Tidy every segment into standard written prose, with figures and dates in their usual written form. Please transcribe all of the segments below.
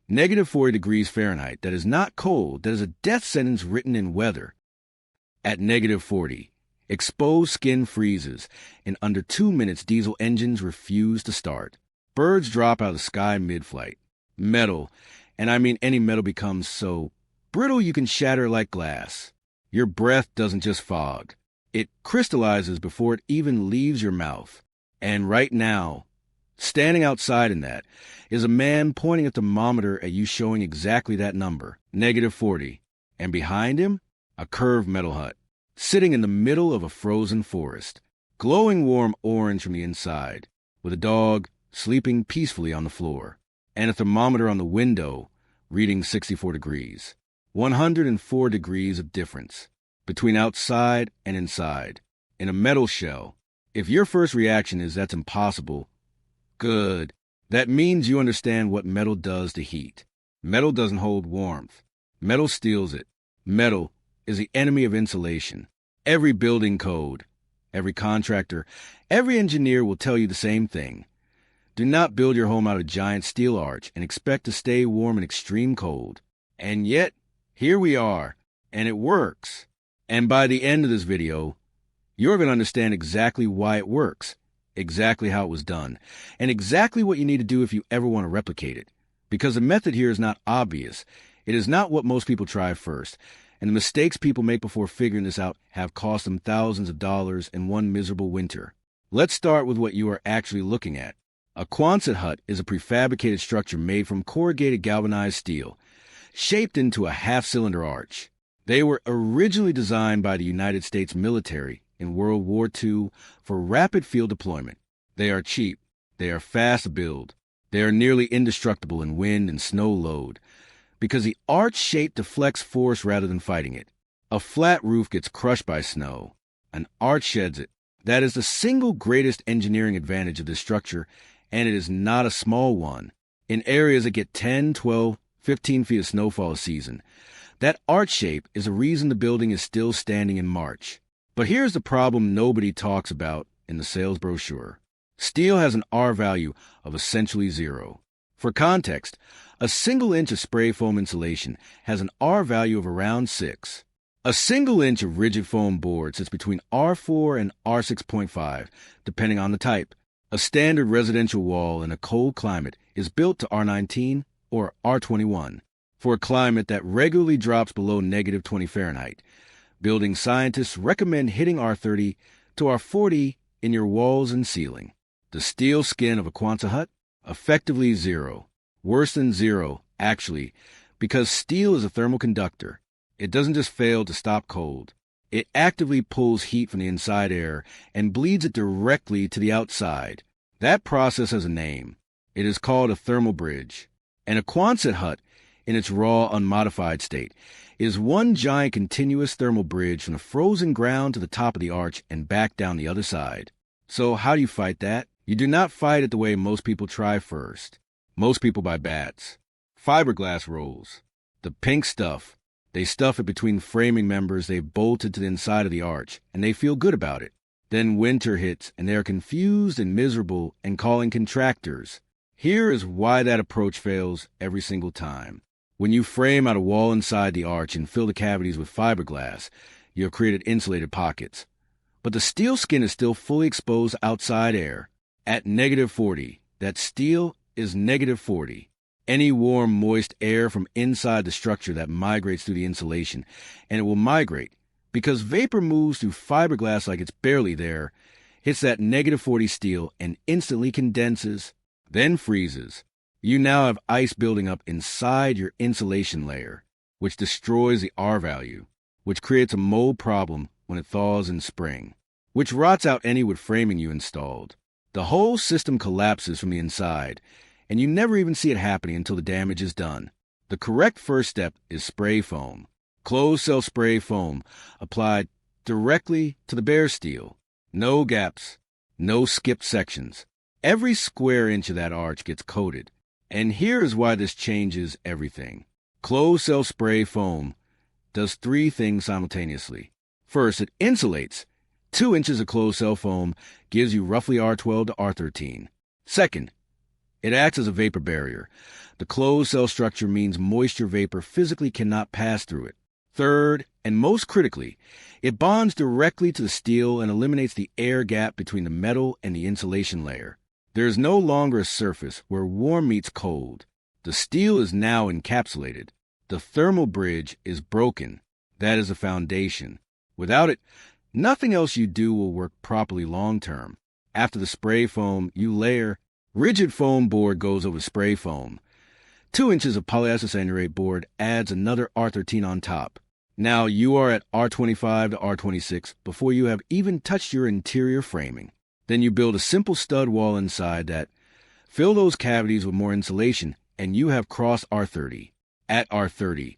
Negative 40 degrees Fahrenheit, that is not cold, that is a death sentence written in weather. At negative 40, exposed skin freezes. In under 2 minutes, diesel engines refuse to start. Birds drop out of the sky mid-flight. Metal, and I mean any metal, becomes so brittle you can shatter like glass. Your breath doesn't just fog. It crystallizes before it even leaves your mouth. And right now, standing outside in that, is a man pointing a thermometer at you showing exactly that number, negative 40. And behind him, a curved metal hut, sitting in the middle of a frozen forest, glowing warm orange from the inside, with a dog sleeping peacefully on the floor, and a thermometer on the window reading 64 degrees. 104 degrees of difference between outside and inside, in a metal shell. If your first reaction is that's impossible, good. That means you understand what metal does to heat. Metal doesn't hold warmth. Metal steals it. Metal is the enemy of insulation. Every building code, every contractor, every engineer will tell you the same thing. Do not build your home out of a giant steel arch and expect to stay warm in extreme cold. And yet, here we are, and it works. And by the end of this video, you're going to understand exactly why it works, exactly how it was done, and exactly what you need to do if you ever want to replicate it. Because the method here is not obvious. It is not what most people try first. And the mistakes people make before figuring this out have cost them thousands of dollars in one miserable winter. Let's start with what you are actually looking at. A Quonset hut is a prefabricated structure made from corrugated galvanized steel, shaped into a half-cylinder arch. They were originally designed by the United States military in World War II for rapid field deployment. They are cheap. They are fast to build. They are nearly indestructible in wind and snow load because the arch shape deflects force rather than fighting it. A flat roof gets crushed by snow. An arch sheds it. That is the single greatest engineering advantage of this structure, and it is not a small one. In areas that get 10, 12, 15 feet of snowfall a season, that arch shape is the reason the building is still standing in March. But here's the problem nobody talks about in the sales brochure. Steel has an R value of essentially 0. For context, a single inch of spray foam insulation has an R value of around 6. A single inch of rigid foam board sits between R4 and R6.5, depending on the type. A standard residential wall in a cold climate is built to R19 or R21. For a climate that regularly drops below negative 20 Fahrenheit, building scientists recommend hitting R30 to R40 in your walls and ceiling. The steel skin of a Quonset hut? Effectively 0. Worse than 0, actually, because steel is a thermal conductor. It doesn't just fail to stop cold. It actively pulls heat from the inside air and bleeds it directly to the outside. That process has a name. It is called a thermal bridge. And a Quonset hut, in its raw, unmodified state, is one giant continuous thermal bridge from the frozen ground to the top of the arch and back down the other side. So how do you fight that? You do not fight it the way most people try first. Most people buy bats. Fiberglass rolls. The pink stuff. They stuff it between framing members they've bolted to the inside of the arch, and they feel good about it. Then winter hits, and they are confused and miserable and calling contractors. Here is why that approach fails every single time. When you frame out a wall inside the arch and fill the cavities with fiberglass, you have created insulated pockets. But the steel skin is still fully exposed to outside air. At negative 40, that steel is negative 40. Any warm, moist air from inside the structure that migrates through the insulation, and it will migrate because vapor moves through fiberglass like it's barely there, hits that negative 40 steel and instantly condenses, then freezes. You now have ice building up inside your insulation layer, which destroys the R value, which creates a mold problem when it thaws in spring, which rots out any wood framing you installed. The whole system collapses from the inside, and you never even see it happening until the damage is done. The correct first step is spray foam. Closed-cell spray foam applied directly to the bare steel. No gaps, no skipped sections. Every square inch of that arch gets coated. And here is why this changes everything. Closed-cell spray foam does 3 things simultaneously. First, it insulates. 2 inches of closed-cell foam gives you roughly R12 to R13. Second, It acts as a vapor barrier. The closed cell structure means moisture vapor physically cannot pass through it. Third, and most critically, it bonds directly to the steel and eliminates the air gap between the metal and the insulation layer. There is no longer a surface where warm meets cold. The steel is now encapsulated. The thermal bridge is broken. That is the foundation. Without it, nothing else you do will work properly long term. After the spray foam, you layer. Rigid foam board goes over spray foam. 2 inches of polyacetylsaturate board adds another R13 on top. Now you are at R25 to R26 before you have even touched your interior framing. Then you build a simple stud wall inside that. Fill those cavities with more insulation, and you have crossed R30. At R30,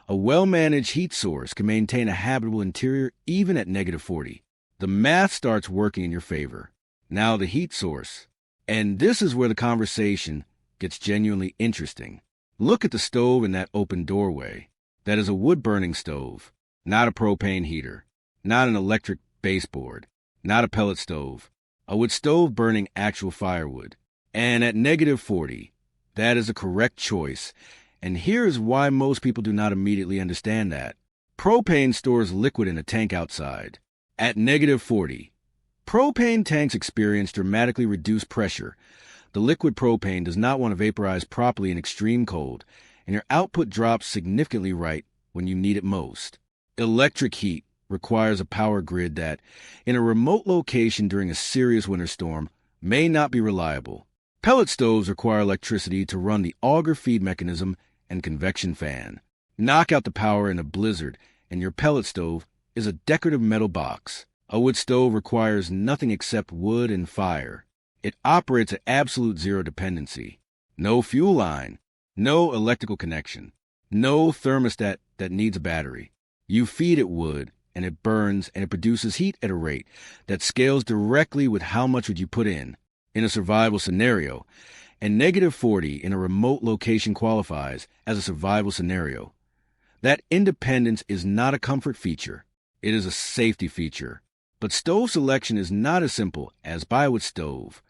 a well-managed heat source can maintain a habitable interior even at -40. The math starts working in your favor. Now the heat source. And this is where the conversation gets genuinely interesting. Look at the stove in that open doorway. That is a wood-burning stove, not a propane heater, not an electric baseboard, not a pellet stove, a wood stove burning actual firewood. And at -40, that is a correct choice. And here is why most people do not immediately understand that. Propane stores liquid in a tank outside. At -40, propane tanks experience dramatically reduced pressure. The liquid propane does not want to vaporize properly in extreme cold, and your output drops significantly right when you need it most. Electric heat requires a power grid that, in a remote location during a serious winter storm, may not be reliable. Pellet stoves require electricity to run the auger feed mechanism and convection fan. Knock out the power in a blizzard, and your pellet stove is a decorative metal box. A wood stove requires nothing except wood and fire. It operates at absolute zero dependency. No fuel line, no electrical connection, no thermostat that needs a battery. You feed it wood, and it burns, and it produces heat at a rate that scales directly with how much would you put in a survival scenario, and -40 in a remote location qualifies as a survival scenario. That independence is not a comfort feature. It is a safety feature. But stove selection is not as simple as buy a wood stove.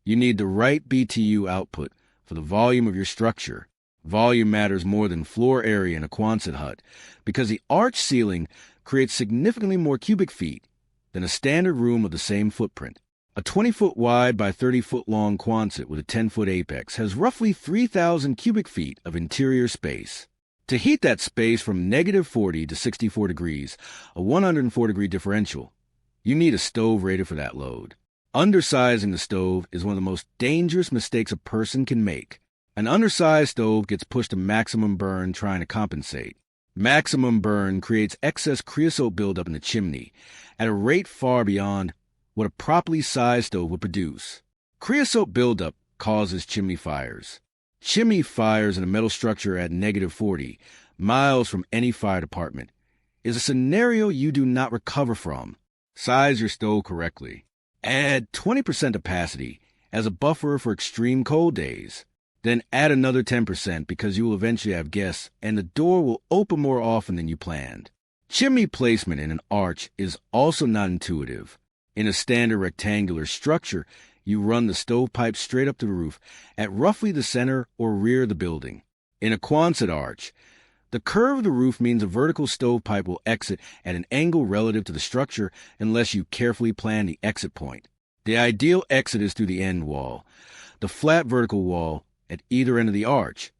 You need the right BTU output for the volume of your structure. Volume matters more than floor area in a Quonset hut because the arch ceiling creates significantly more cubic feet than a standard room of the same footprint. A 20-foot wide by 30-foot long Quonset with a 10-foot apex has roughly 3,000 cubic feet of interior space. To heat that space from -40 to 64 degrees, a 104-degree differential, you need a stove rated for that load. Undersizing the stove is one of the most dangerous mistakes a person can make. An undersized stove gets pushed to maximum burn trying to compensate. Maximum burn creates excess creosote buildup in the chimney at a rate far beyond what a properly sized stove would produce. Creosote buildup causes chimney fires. Chimney fires in a metal structure at -40, miles from any fire department, is a scenario you do not recover from. Size your stove correctly. Add 20% opacity as a buffer for extreme cold days. Then add another 10% because you will eventually have guests and the door will open more often than you planned. Chimney placement in an arch is also not intuitive. In a standard rectangular structure, you run the stovepipe straight up to the roof at roughly the center or rear of the building. In a Quonset arch, the curve of the roof means a vertical stovepipe will exit at an angle relative to the structure unless you carefully plan the exit point. The ideal exit is through the end wall, the flat vertical wall at either end of the arch,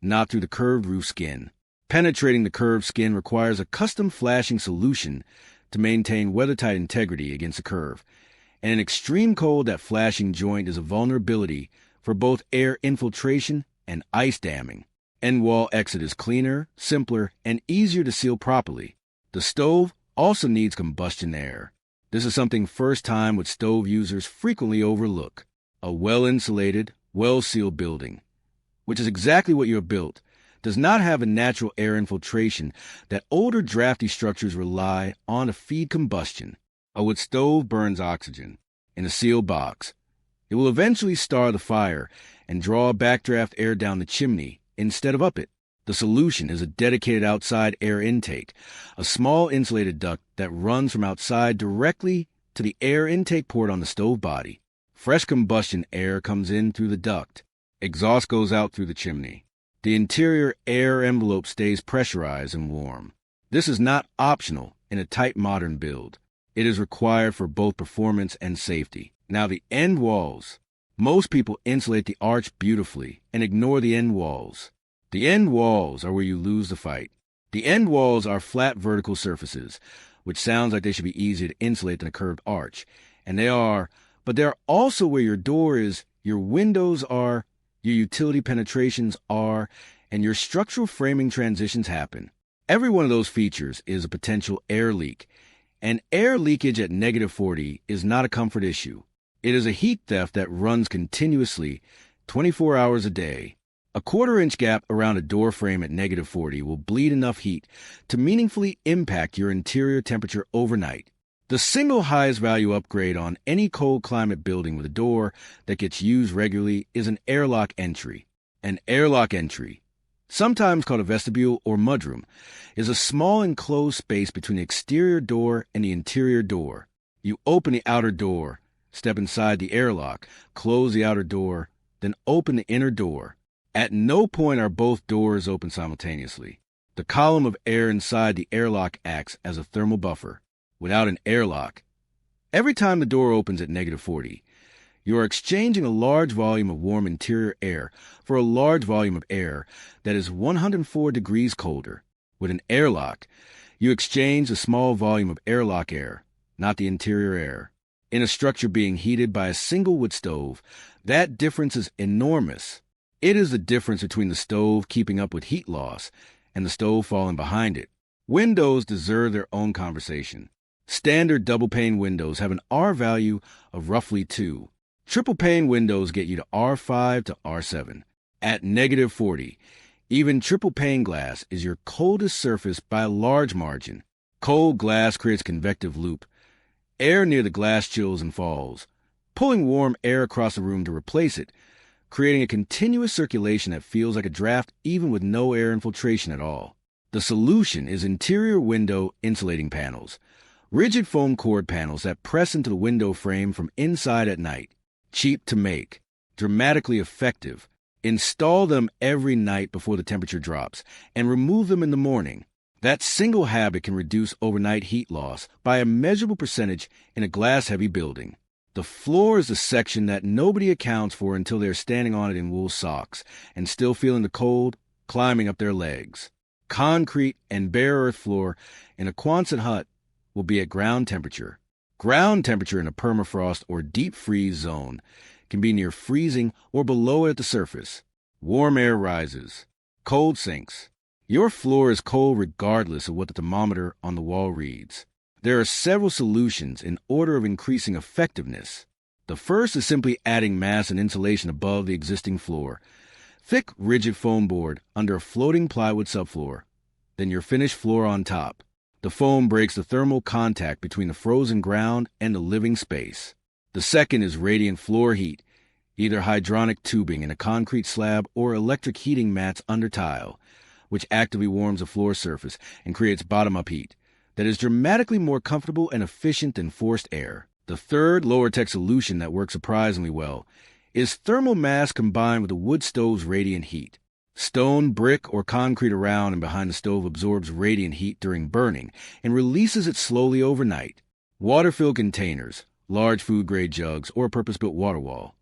not through the curved roof skin. Penetrating the curved skin requires a custom flashing solution to maintain weather-tight integrity against the curve. And in extreme cold, that flashing joint is a vulnerability for both air infiltration and ice damming. End wall exit is cleaner, simpler, and easier to seal properly. The stove also needs combustion air. This is something first-time wood stove users frequently overlook. A well-insulated, well-sealed building, which is exactly what you have built, does not have a natural air infiltration that older drafty structures rely on to feed combustion. A wood stove burns oxygen in a sealed box. It will eventually star the fire and draw backdraft air down the chimney instead of up it. The solution is a dedicated outside air intake, a small insulated duct that runs from outside directly to the air intake port on the stove body. Fresh combustion air comes in through the duct. Exhaust goes out through the chimney. The interior air envelope stays pressurized and warm. This is not optional in a tight modern build. It is required for both performance and safety. Now the end walls. Most people insulate the arch beautifully and ignore the end walls. The end walls are where you lose the fight. The end walls are flat vertical surfaces, which sounds like they should be easier to insulate than a curved arch. And they are, but they're also where your door is, your windows are, your utility penetrations are, and your structural framing transitions happen. Every one of those features is a potential air leak, and air leakage at -40 is not a comfort issue. It is a heat theft that runs continuously, 24 hours a day. A 1/4-inch gap around a door frame at -40 will bleed enough heat to meaningfully impact your interior temperature overnight. The single highest value upgrade on any cold climate building with a door that gets used regularly is an airlock entry. An airlock entry, sometimes called a vestibule or mudroom, is a small enclosed space between the exterior door and the interior door. You open the outer door, step inside the airlock, close the outer door, then open the inner door. At no point are both doors open simultaneously. The column of air inside the airlock acts as a thermal buffer. Without an airlock, every time the door opens at -40, you are exchanging a large volume of warm interior air for a large volume of air that is 104 degrees colder. With an airlock, you exchange a small volume of airlock air, not the interior air. In a structure being heated by a single wood stove, that difference is enormous. It is the difference between the stove keeping up with heat loss and the stove falling behind it. Windows deserve their own conversation. Standard double-pane windows have an R value of roughly 2. Triple-pane windows get you to R5 to R7. At -40, even triple-pane glass is your coldest surface by a large margin. Cold glass creates a convective loop. Air near the glass chills and falls, pulling warm air across the room to replace it, creating a continuous circulation that feels like a draft even with no air infiltration at all. The solution is interior window insulating panels. Rigid foam cord panels that press into the window frame from inside at night. Cheap to make, dramatically effective. Install them every night before the temperature drops, and remove them in the morning. That single habit can reduce overnight heat loss by a measurable percentage in a glass-heavy building. The floor is the section that nobody accounts for until they're standing on it in wool socks and still feeling the cold climbing up their legs. Concrete and bare earth floor in a Quonset hut will be at ground temperature. Ground temperature in a permafrost or deep freeze zone can be near freezing or below it at the surface. Warm air rises. Cold sinks. Your floor is cold regardless of what the thermometer on the wall reads. There are several solutions in order of increasing effectiveness. The first is simply adding mass and insulation above the existing floor. Thick, rigid foam board under a floating plywood subfloor. Then your finished floor on top. The foam breaks the thermal contact between the frozen ground and the living space. The second is radiant floor heat, either hydronic tubing in a concrete slab or electric heating mats under tile, which actively warms the floor surface and creates bottom-up heat that is dramatically more comfortable and efficient than forced air. The third lower-tech solution that works surprisingly well is thermal mass combined with the wood stove's radiant heat. Stone, brick, or concrete around and behind the stove absorbs radiant heat during burning and releases it slowly overnight. Water-filled containers, large food-grade jugs, or a purpose-built water wall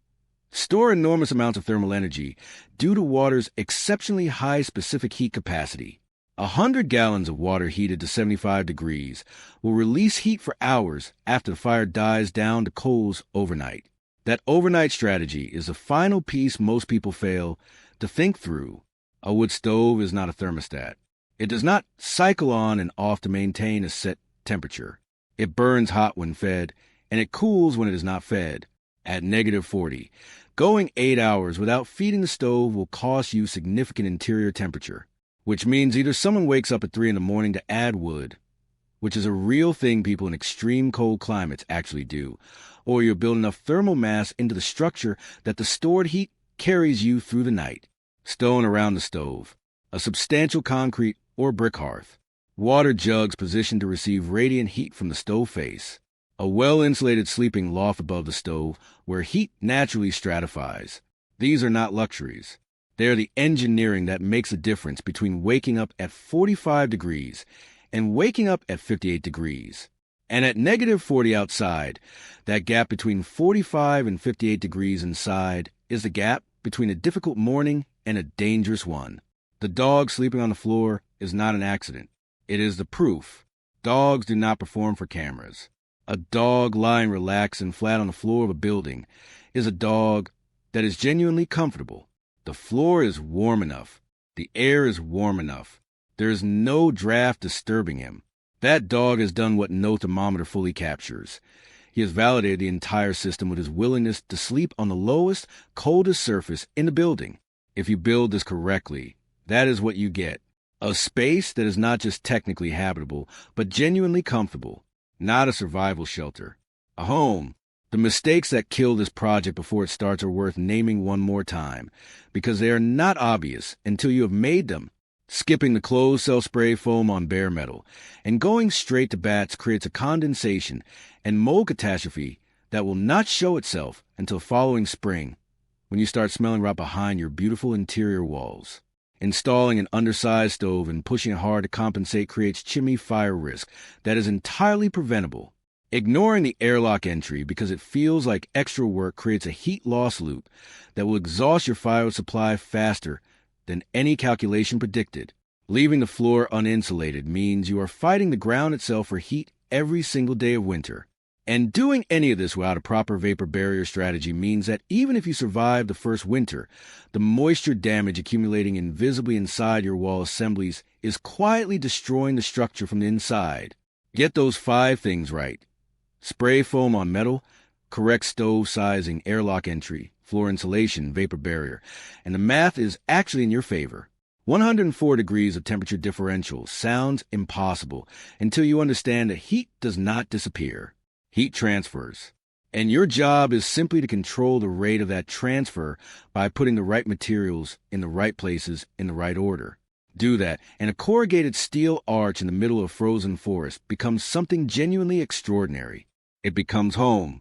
store enormous amounts of thermal energy due to water's exceptionally high specific heat capacity. 100 gallons of water heated to 75 degrees will release heat for hours after the fire dies down to coals overnight. That overnight strategy is the final piece most people fail to think through. A wood stove is not a thermostat. It does not cycle on and off to maintain a set temperature. It burns hot when fed, and it cools when it is not fed. At -40, going 8 hours without feeding the stove will cost you significant interior temperature, which means either someone wakes up at 3 in the morning to add wood, which is a real thing people in extreme cold climates actually do, or you build enough thermal mass into the structure that the stored heat carries you through the night. Stone around the stove, a substantial concrete or brick hearth, water jugs positioned to receive radiant heat from the stove face, a well-insulated sleeping loft above the stove where heat naturally stratifies. These are not luxuries. They are the engineering that makes a difference between waking up at 45 degrees and waking up at 58 degrees. And at -40 outside, that gap between 45 and 58 degrees inside is the gap between a difficult morning and a dangerous one. The dog sleeping on the floor is not an accident. It is the proof. Dogs do not perform for cameras. A dog lying relaxed and flat on the floor of a building is a dog that is genuinely comfortable. The floor is warm enough. The air is warm enough. There is no draft disturbing him. That dog has done what no thermometer fully captures. He has validated the entire system with his willingness to sleep on the lowest, coldest surface in the building. If you build this correctly, that is what you get. A space that is not just technically habitable, but genuinely comfortable. Not a survival shelter. A home. The mistakes that kill this project before it starts are worth naming one more time, because they are not obvious until you have made them. Skipping the closed cell spray foam on bare metal and going straight to bats creates a condensation and mold catastrophe that will not show itself until following spring, when you start smelling right behind your beautiful interior walls. Installing an undersized stove and pushing it hard to compensate creates chimney fire risk that is entirely preventable. Ignoring the airlock entry because it feels like extra work creates a heat loss loop that will exhaust your fire supply faster than any calculation predicted. Leaving the floor uninsulated means you are fighting the ground itself for heat every single day of winter. And doing any of this without a proper vapor barrier strategy means that even if you survive the first winter, the moisture damage accumulating invisibly inside your wall assemblies is quietly destroying the structure from the inside. Get those 5 things right. Spray foam on metal, correct stove sizing, airlock entry, floor insulation, vapor barrier, and the math is actually in your favor. 104 degrees of temperature differential sounds impossible until you understand that heat does not disappear. Heat transfers. And your job is simply to control the rate of that transfer by putting the right materials in the right places in the right order. Do that, and a corrugated steel arch in the middle of frozen forest becomes something genuinely extraordinary. It becomes home.